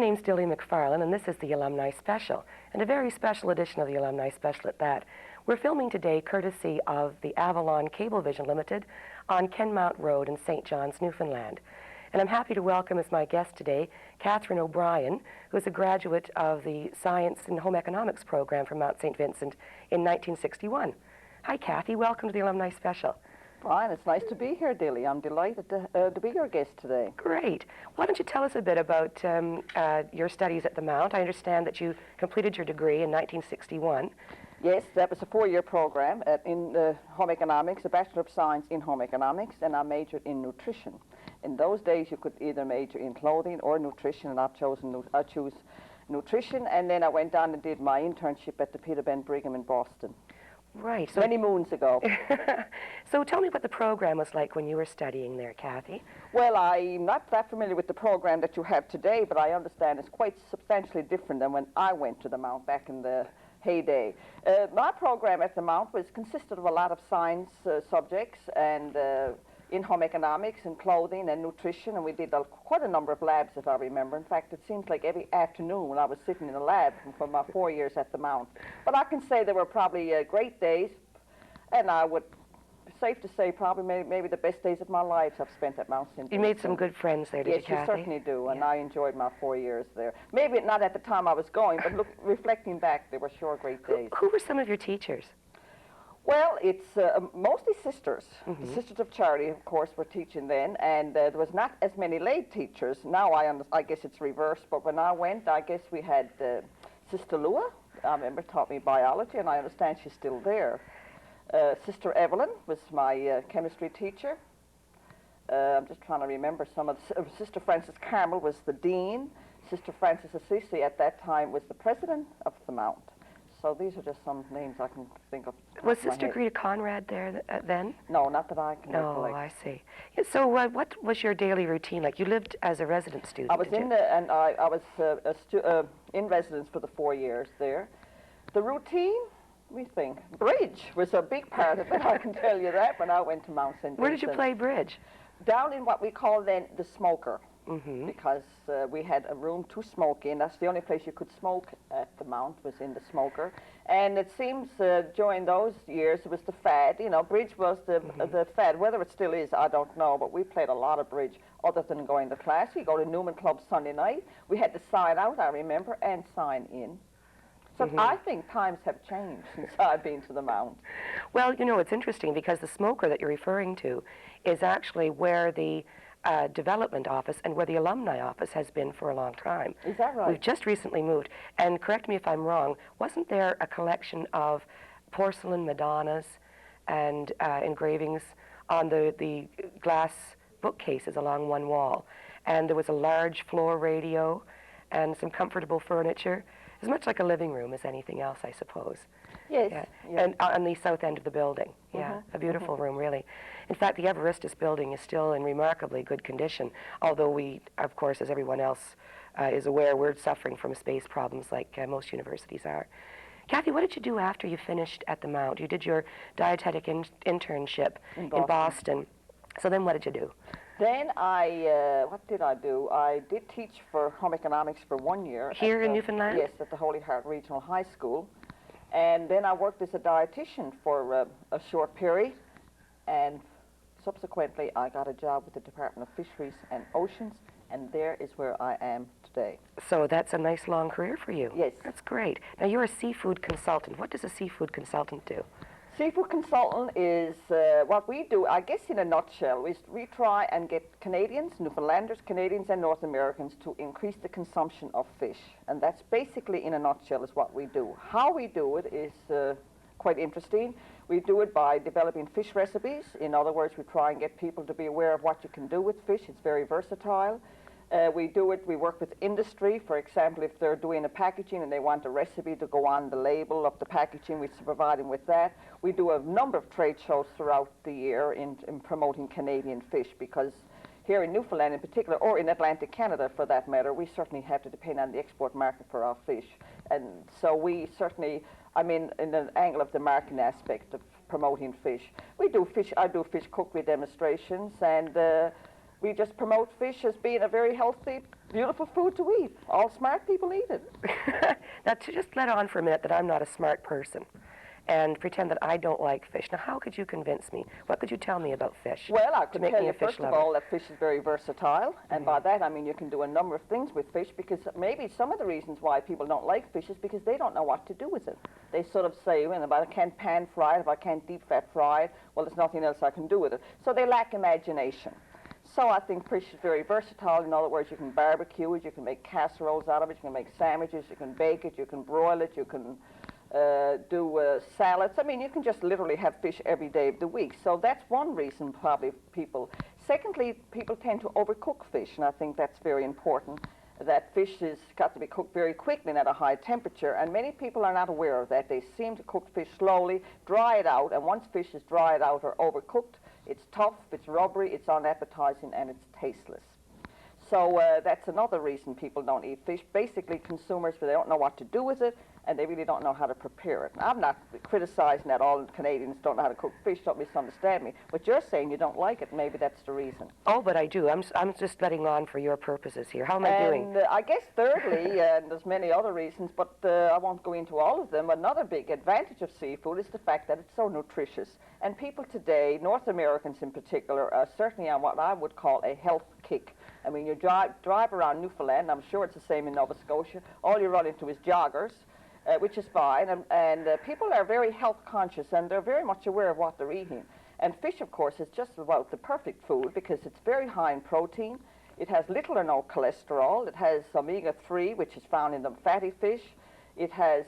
name's Dilly MacFarlane, and this is the Alumni Special, and a very special edition of the Alumni Special at that. We're filming today courtesy of the Avalon Cablevision Limited on Kenmount Road in St. John's, Newfoundland. And I'm happy to welcome as my guest today Cathy O'Brian, who is a graduate of the Science and Home Economics program from Mount St. Vincent in 1961. Hi, Cathy. Welcome to the Alumni Special. Brian, it's nice to be here, Dilly. I'm delighted to be your guest today. Great. Why don't you tell us a bit about your studies at the Mount? I understand that you completed your degree in 1961. Yes, that was a four-year program in home economics, a Bachelor of Science in Home Economics, and I majored in nutrition. In those days, you could either major in clothing or nutrition, and I chose nutrition, and then I went down and did my internship at the Peter Ben Brigham in Boston. Right. So many moons ago. So tell me what the program was like when you were studying there, Cathy. Well, I'm not that familiar with the program that you have today, but I understand it's quite substantially different than when I went to the Mount back in the heyday. My program at the Mount consisted of a lot of science subjects and in-home economics and clothing and nutrition, and we did quite a number of labs, if I remember. In fact, it seems like every afternoon when I was sitting in a lab for my 4 years at the Mount. But I can say they were probably great days, and I would, safe to say, probably maybe the best days of my life I've spent at Mount St. Vincent. You made some good friends there, did you, Cathy? Yes, you certainly do, and I enjoyed my 4 years there. Maybe not at the time I was going, but reflecting back, they were sure great days. Who were some of your teachers? Well, it's mostly sisters. Mm-hmm. The Sisters of Charity, of course, were teaching then, and there was not as many lay teachers. Now I guess it's reversed, but when I went, I guess we had Sister Lua, I remember, taught me biology, and I understand she's still there. Sister Evelyn was my chemistry teacher. I'm just trying to remember some of the, Sister Frances Carmel was the dean. Sister Frances Assisi at that time was the president of the Mount. So these are just some names I can think of. Was Sister Greta Conrad there then? No, not that I can recollect. Oh, I see. Yeah, so what was your daily routine like? You lived as a resident student, I was I was in residence for the 4 years there. The routine, we think, bridge was a big part of it, I can tell you that, when I went to Mount St. Vincent. Where did you play bridge? Down in what we call then the smoker. Mm-hmm. Because we had a room to smoke in. That's the only place you could smoke at the Mount, was in the smoker. And it seems during those years it was the fad. You know, bridge was the fad. Whether it still is, I don't know, but we played a lot of bridge other than going to class. We go to Newman Club Sunday night. We had to sign out, I remember, and sign in. So I think times have changed since I've been to the Mount. Well, you know, it's interesting because the smoker that you're referring to is actually where the development office and where the alumni office has been for a long time. Is that right? We've just recently moved. And correct me if I'm wrong, wasn't there a collection of porcelain Madonnas and engravings on the glass bookcases along one wall? And there was a large floor radio and some comfortable furniture. As much like a living room as anything else, I suppose. Yes. Yeah. Yeah. And on the south end of the building. Yeah, a beautiful room, really. In fact, the Everestus building is still in remarkably good condition, although we, of course, as everyone else is aware, we're suffering from space problems like most universities are. Cathy, what did you do after you finished at the Mount? You did your dietetic internship in Boston. So then what did you do? Then what did I do? I did teach for home economics for 1 year. Here in Newfoundland? Yes, at the Holy Heart Regional High School. And then I worked as a dietitian for a short period. And subsequently, I got a job with the Department of Fisheries and Oceans, and there is where I am today. So that's a nice long career for you. Yes. That's great. Now, you're a seafood consultant. What does a seafood consultant do? Seafood consultant is what we do, I guess in a nutshell, is we try and get Canadians, Newfoundlanders, Canadians and North Americans to increase the consumption of fish. And that's basically in a nutshell is what we do. How we do it is quite interesting. We do it by developing fish recipes. In other words, we try and get people to be aware of what you can do with fish. It's very versatile. We work with industry. For example, if they're doing a packaging and they want a recipe to go on the label of the packaging, we provide them with that. We do a number of trade shows throughout the year in promoting Canadian fish, because here in Newfoundland in particular, or in Atlantic Canada for that matter, we certainly have to depend on the export market for our fish. And so we certainly, I mean, in the angle of the marketing aspect of promoting fish. I do fish cookery demonstrations, and We just promote fish as being a very healthy, beautiful food to eat. All smart people eat it. Now, to just let on for a minute that I'm not a smart person and pretend that I don't like fish. Now, how could you convince me? What could you tell me about fish? Well, I to could make tell me you, a fish first of lover? all, that fish is very versatile. And by that, I mean you can do a number of things with fish, because maybe some of the reasons why people don't like fish is because they don't know what to do with it. They sort of say, well, if I can't pan fry it, if I can't deep fat fry it, well, there's nothing else I can do with it. So they lack imagination. So I think fish is very versatile. In other words, you can barbecue it, you can make casseroles out of it, you can make sandwiches, you can bake it, you can broil it, you can do salads. I mean, you can just literally have fish every day of the week. So that's one reason probably people. Secondly, people tend to overcook fish, and I think that's very important. That fish has got to be cooked very quickly and at a high temperature, and many people are not aware of that. They seem to cook fish slowly, dry it out, and once fish is dried out or overcooked, it's tough, it's rubbery, it's unappetizing, and it's tasteless. So that's another reason people don't eat fish. Basically, consumers, they don't know what to do with it, and they really don't know how to prepare it. Now, I'm not criticizing that all Canadians don't know how to cook fish, don't misunderstand me. But you're saying you don't like it, maybe that's the reason. Oh, but I do. I'm just letting on for your purposes here. How am I doing? And I guess thirdly, and there's many other reasons, but I won't go into all of them, another big advantage of seafood is the fact that it's so nutritious. And people today, North Americans in particular, are certainly on what I would call a health kick. I mean, you drive around Newfoundland, I'm sure it's the same in Nova Scotia, all you run into is joggers, which is fine, and people are very health conscious, and they're very much aware of what they're eating. And fish, of course, is just about the perfect food because it's very high in protein. It has little or no cholesterol. It has omega-3, which is found in the fatty fish. It has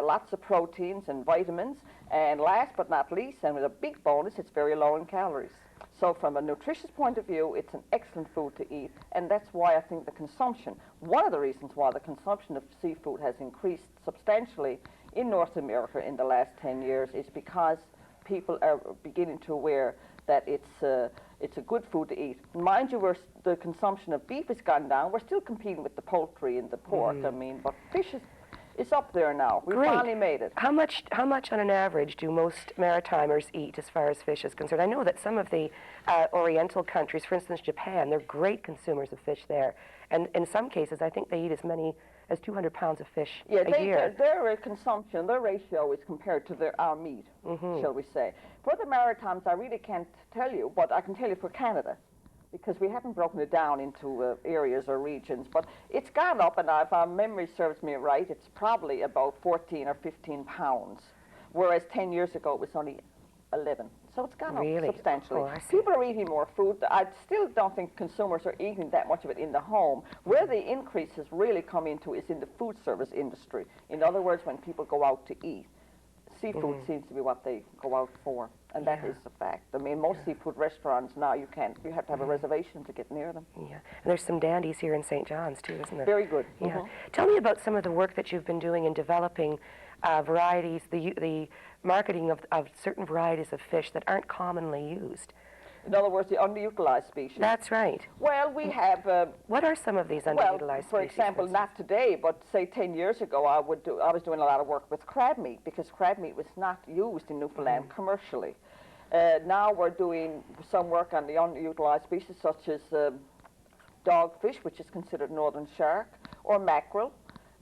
lots of proteins and vitamins. And last but not least, and with a big bonus, it's very low in calories. So from a nutritious point of view, it's an excellent food to eat, and that's why I think the consumption, one of the reasons why the consumption of seafood has increased substantially in North America in the last 10 years is because people are beginning to aware that it's a good food to eat. Mind you, the consumption of beef has gone down. We're still competing with the poultry and the pork, I mean, but fish is up there now. We finally made it. How much on an average do most Maritimers eat as far as fish is concerned? I know that some of the Oriental countries, for instance Japan, they're great consumers of fish there. And in some cases, I think they eat as many as 200 pounds of fish a year. Their consumption, their ratio is compared to our meat, shall we say. For the Maritimes, I really can't tell you, but I can tell you for Canada, because we haven't broken it down into areas or regions, but it's gone up, and if our memory serves me right, it's probably about 14 or 15 pounds, whereas 10 years ago it was only 11. So it's gone up substantially. Oh, people are eating more food. I still don't think consumers are eating that much of it in the home. Where the increase has really come into is in the food service industry. In other words, when people go out to eat. Seafood seems to be what they go out for, and that is a fact. I mean, most seafood restaurants now, you have to have a reservation to get near them. Yeah, and there's some dandies here in St. John's too, isn't there? Very good. Yeah. Tell me about some of the work that you've been doing in developing varieties, the marketing of certain varieties of fish that aren't commonly used. In other words, the underutilized species. That's right. Well, we have... what are some of these underutilized species? For for example, not today, but say 10 years ago, I was doing a lot of work with crab meat, because crab meat was not used in Newfoundland commercially. Now we're doing some work on the underutilized species, such as dogfish, which is considered northern shark, or mackerel.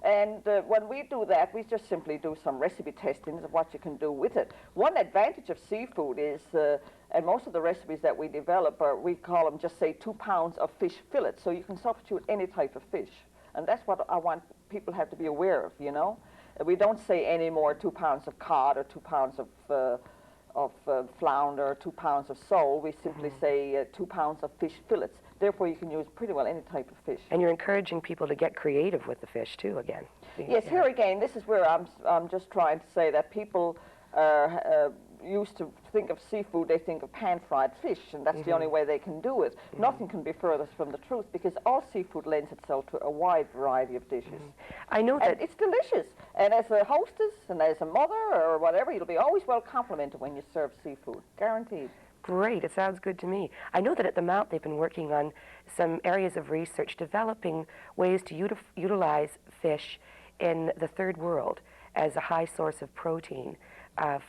And when we do that, we just simply do some recipe testing of what you can do with it. One advantage of seafood is, and most of the recipes that we develop are, we call them just say 2 pounds of fish fillets, so you can substitute any type of fish. And that's what I want people have to be aware of, you know. We don't say any more 2 pounds of cod or 2 pounds of flounder or 2 pounds of sole. We simply say 2 pounds of fish fillets. Therefore, you can use pretty well any type of fish. And you're encouraging people to get creative with the fish, too, again. Yes, here again, this is where I'm just trying to say that people are used to think of seafood, they think of pan-fried fish, and that's the only way they can do it. Nothing can be furthest from the truth, because all seafood lends itself to a wide variety of dishes. I know that... And it's delicious. And as a hostess and as a mother or whatever, you'll be always well complimented when you serve seafood. Guaranteed. Great, it sounds good to me. I know that at the Mount they've been working on some areas of research developing ways to utilize fish in the third world as a high source of protein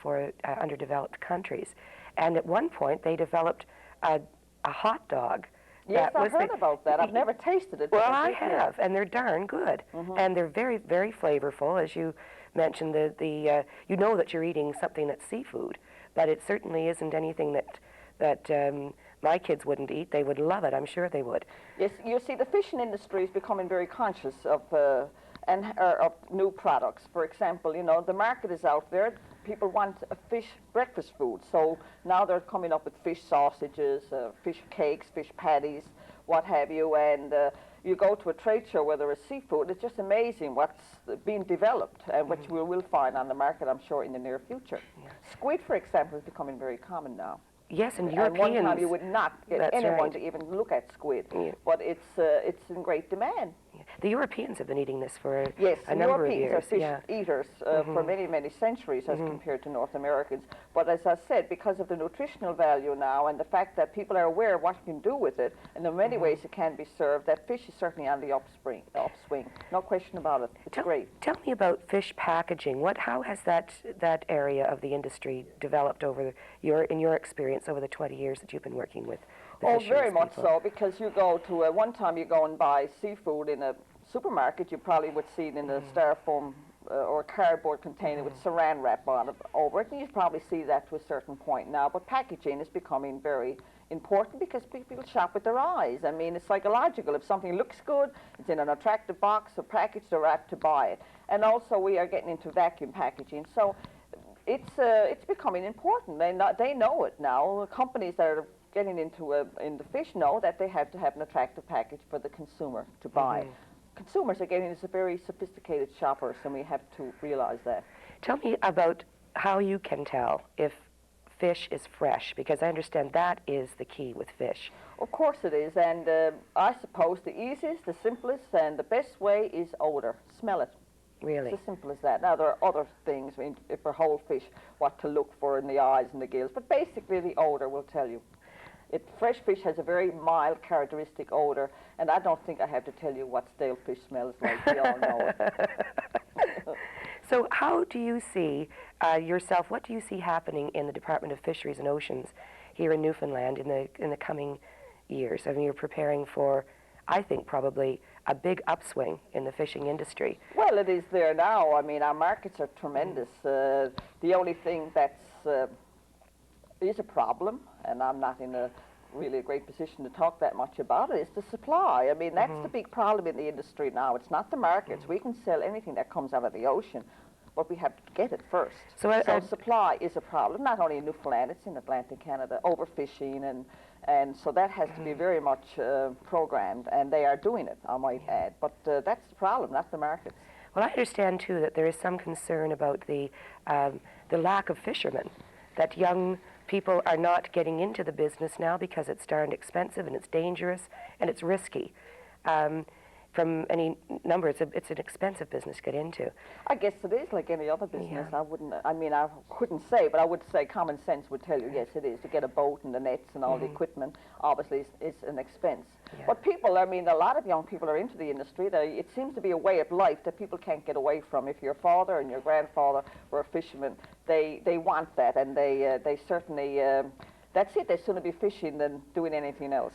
for underdeveloped countries. And at one point they developed a hot dog Yes, That I've heard about that. I've never tasted it. Well, but I did hear. have, and they're darn good, and they're very, very flavorful. As you mentioned, you know that you're eating something that's seafood, but it certainly isn't anything that my kids wouldn't eat. They would love it. I'm sure they would. Yes, you see, the fishing industry is becoming very conscious of of new products. For example, you know, the market is out there. People want a fish breakfast food, so now they're coming up with fish sausages, fish cakes, fish patties, what have you, and you go to a trade show where there is seafood, it's just amazing what's being developed and which we will find on the market, I'm sure, in the near future. Yeah. Squid, for example, is becoming very common now. Yes, and Europeans. At one time you would not get anyone to even look at squid, but it's in great demand. Yeah. The Europeans have been eating this for yes, a number of years. Europeans are fish eaters for many, many centuries as compared to North Americans. But as I said, because of the nutritional value now and the fact that people are aware of what you can do with it, and in many ways it can be served, that fish is certainly on the upswing. No question about it. It's great. Tell me about fish packaging. How has that area of the industry developed in your experience over the 20 years that you've been working with the fisheries very much people? so, because you go to one time you go and buy seafood in a supermarket, you probably would see it in a styrofoam or a cardboard container with saran wrap on it over it, and you probably see that to a certain point now. But packaging is becoming very important because people shop with their eyes. I mean, it's psychological. If something looks good, it's in an attractive box or packaged, they're apt to buy it. And also we are getting into vacuum packaging. So it's becoming important. They know it now. Companies that are getting into the fish know that they have to have an attractive package for the consumer to buy. Consumers are getting into very sophisticated shoppers, and we have to realize that. Tell me about how you can tell if fish is fresh, because I understand that is the key with fish. Of course it is, and I suppose the easiest, the simplest, and the best way is odor. Smell it. Really? It's as simple as that. Now, there are other things, I mean, if for whole fish, what to look for in the eyes and the gills, but basically the odor will tell you. Fresh fish has a very mild characteristic odor, and I don't think I have to tell you what stale fish smells like. We all know it. So how do you see yourself, what do you see happening in the Department of Fisheries and Oceans here in Newfoundland in the coming years? I mean, you're preparing for, I think, probably a big upswing in the fishing industry. Well, it is there now. I mean, our markets are tremendous. The only thing that's is a problem, and I'm not in a really great position to talk that much about it, is the supply. I mean, that's the big problem in the industry now. It's not the markets. We can sell anything that comes out of the ocean, but we have to get it first. So supply is a problem, not only in Newfoundland, it's in Atlantic Canada, overfishing, and so that has to be very much programmed, and they are doing it, I might add. But that's the problem, not the markets. Well, I understand, too, that there is some concern about the lack of fishermen, that young people are not getting into the business now because it's darned expensive and it's dangerous and it's risky. From any number, it's an expensive business to get into. I guess it is like any other business. I couldn't say, but I would say common sense would tell you, yes, it is. To get a boat and the nets and all the equipment, obviously, is an expense. Yeah. But people, I mean, a lot of young people are into the industry. It seems to be a way of life that people can't get away from. If your father and your grandfather were a fisherman, they want that, and they certainly, that's it. They'd sooner be fishing than doing anything else.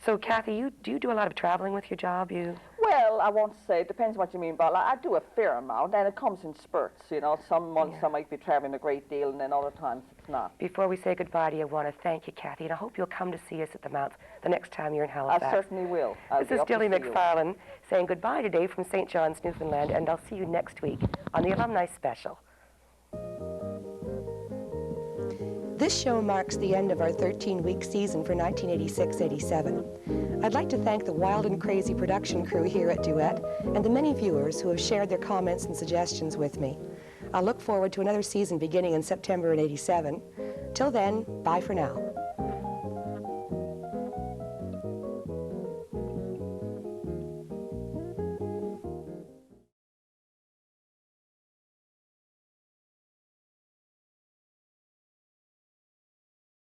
So Cathy, do you do a lot of traveling with your job? Well, I won't say. It depends what you mean by I do a fair amount, and it comes in spurts. You know, some months I might be traveling a great deal, and then other times it's not. Before we say goodbye to you, I want to thank you, Cathy, and I hope you'll come to see us at the Mount the next time you're in Halifax. I certainly will. This is Dilly MacFarlane saying goodbye today from St. John's, Newfoundland, and I'll see you next week on the Alumni Special. This show marks the end of our 13-week season for 1986-87. I'd like to thank the wild and crazy production crew here at Duet and the many viewers who have shared their comments and suggestions with me. I'll look forward to another season beginning in September in '87. Till then, bye for now.